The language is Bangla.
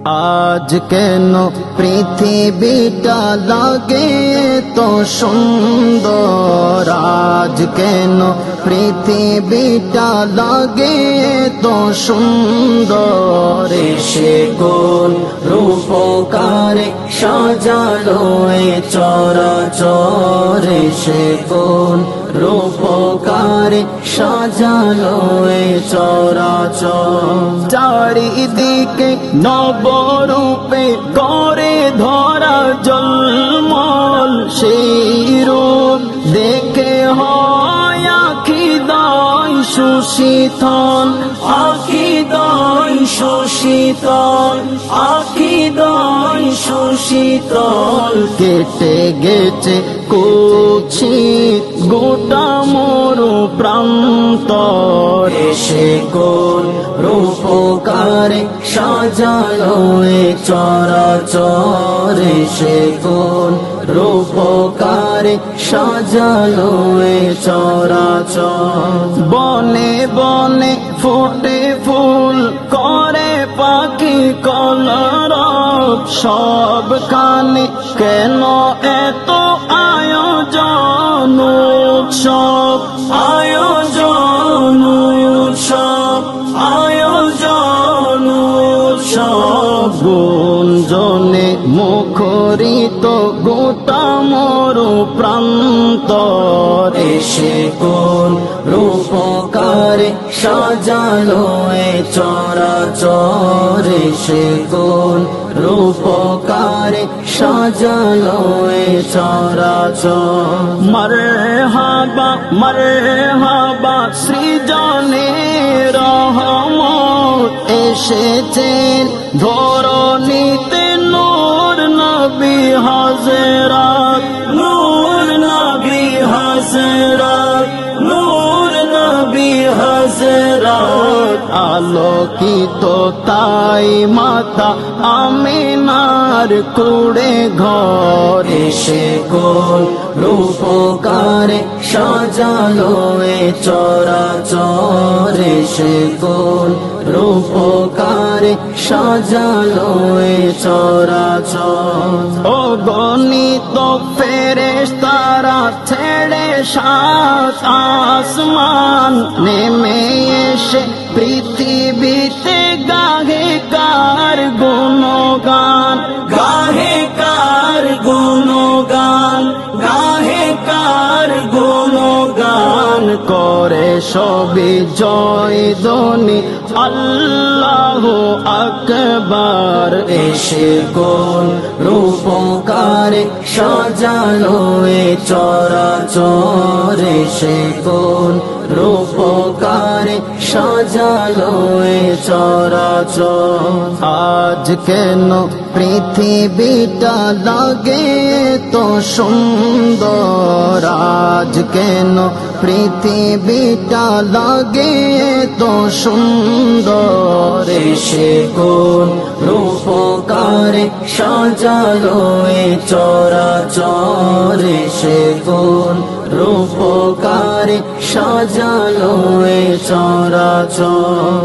আজ কেন পৃথিবীটা লাগে তো সুন্দর, আজ কেন পৃথিবীটা লাগে তো সুন্দর। সে কোন রূপকারে সাজালো এ চরাচর, সে কোন রূপকারে সাজালো এ চরাচর। চারিদিকে নবরূপে করে ধরা জলমল, সেই রূপ দেখে হয় আখিদয় সুশীতল, আখিদয় সুশীতল, আখিদয় সুশীতল। কেটে গেছে কুৎসিত গোটা মরু প্রান্তর, সে কোন রূপকারে সাজালো এ চরাচর, সে কোন রূপকারে সাজালো এ চরাচর। বনে বনে ফুটে ফুল করে পাখি কলরব, সবখানে কেন এত আয়োজন উৎসব, আয়োজন উৎসব, আয়োজন উৎসব। গুঞ্জনে মুখরিত গোটা মরু প্রান্তর, সে কোন রূপকারে সাজালো এ চরাচর, সে কোন রূপকারে সাজালো এ চরাচর। মরহাবা মরহাবা সৃজনের রহমত, এসেছেন ধরণীতে নূর নবী হযরত, নূর নবী হযরত, নূর নবী হযরত। আলোকিত তাই মাতা আমিনার কুড়ে ঘর, সে কোন রূপকারে সাজালো এ চরাচর, সে কোন রূপকারে সাজালো এ চরাচর। অগণিত ফেরেশতারা ছেড়ে সাত আসমান, নেমে এসে পৃথিবীতে গাহে কার গুণগান, গাহে কার গুণগান, গাহে কার গুণগান। করে সবই জয় ধ্বনি আল্লাহু আকবার, সে কোন রূপকারে সাজালো এ চরাচর, সে কোন রূপকারে সাজালো এ চরাচর। আজ কেন পৃথিবীটা লাগে তো সুন্দর, আজ কেন পৃথিবীটা লাগে তো সুন্দর। সে কোন রূপকারে সাজালো এ চরাচর, সে কোন রূপকারে সাজালো এ চরাচর।